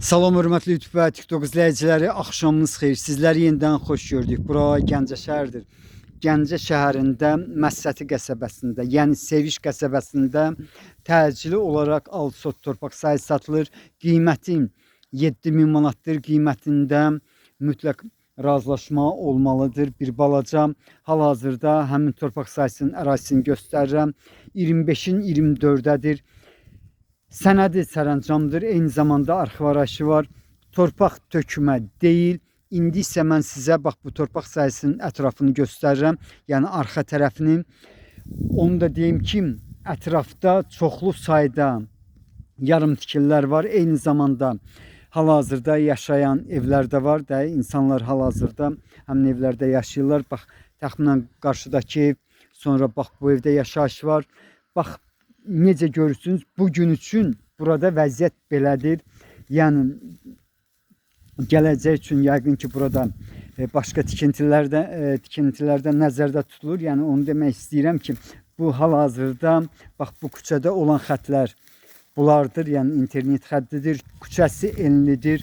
Salam hörmətli YouTube və TikTok izləyiciləri, axşamınız xeyir. Sizləri yenidən xoş gördük. Bura Gəncə şəhərdir. Gəncə şəhərində Məsəti qəsəbəsində, yəni Seviş qəsəbəsində təcili olaraq al-sot torpaq sahəsi satılır. Qiyməti 7000 manatdır. Qiymətində mütləq razılaşma olmalıdır. Bir balaca hal-hazırda həmin torpaq sahəsinin ərazisini göstərirəm. 25-in 24-dədir. Sənədi sərəncamdır, eyni zamanda arxiv arayışı var. Torpaq tökmə deyil. İndi isə mən sizə bax bu torpaq sahəsinin ətrafını göstərirəm. Yəni arxa tərəfini. Onu da deyim ki, ətrafda çoxlu sayda yarım tikililər var. Eyni zamanda hal-hazırda yaşayan evlər də var. İnsanlar hal-hazırda həmin evlərdə yaşayırlar. Bax, təxminən qarşıdakı ev, sonra bax bu evdə yaşayış var. Bax, necə görürsünüz, bugün üçün burada vəziyyət belədir. Yəni gələcək üçün yəqin ki, burada başqa tikintilərdə nəzərdə tutulur. Yəni onu demək istəyirəm ki, bu hal-hazırda bax bu küçədə olan xətlər bunlardır. Yəni internet xəttidir, küçəsi enlidir.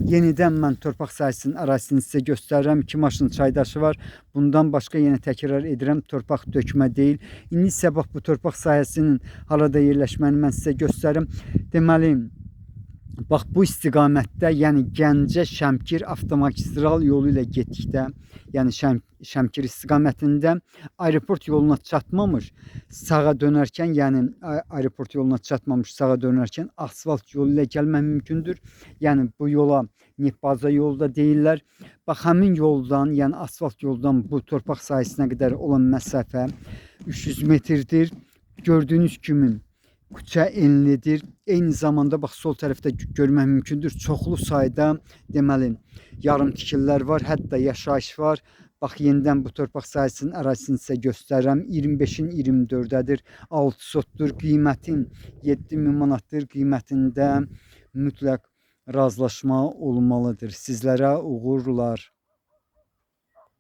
Yenidən mən torpaq sahəsinin ərazisini sizə göstərirəm. 2 maşın çaydaşı var. Bundan başqa yenə təkrar edirəm, torpaq dökmə deyil. İndi isə bax bu torpaq sahəsinin harada yerləşməni mən sizə göstərim. Deməli, bax bu istiqamətdə, yəni Gəncə Şəmkir avtomagistral yolu ilə getdikdə, yəni Şəmkir istiqamətində aeroport yoluna çatmamış, sağa dönərkən, yəni aeroport yoluna çatmamış sağa dönərkən asfalt yolu ilə gəlmək mümkündür. Yəni bu yola Nefbaza yolu da deyirlər. Bax həmin yoldan, yəni asfalt yoldan bu torpaq sahəsinə qədər olan məsafə 300 metrdir. Gördüyünüz kimi küçə enlidir. Eyni zamanda bax sol tərəfdə görmək mümkündür. Çoxlu sayda deməli yarım tikililər var, hətta yaşayış var. Bax yenidən bu torpaq sahəsinin ərazisini sizə göstərirəm. 25-in 24-dədir. 6 sotdur. Qiymətin 7000 manatdır. Qiymətində mütləq razılaşma olmalıdır. Sizlərə uğurlar.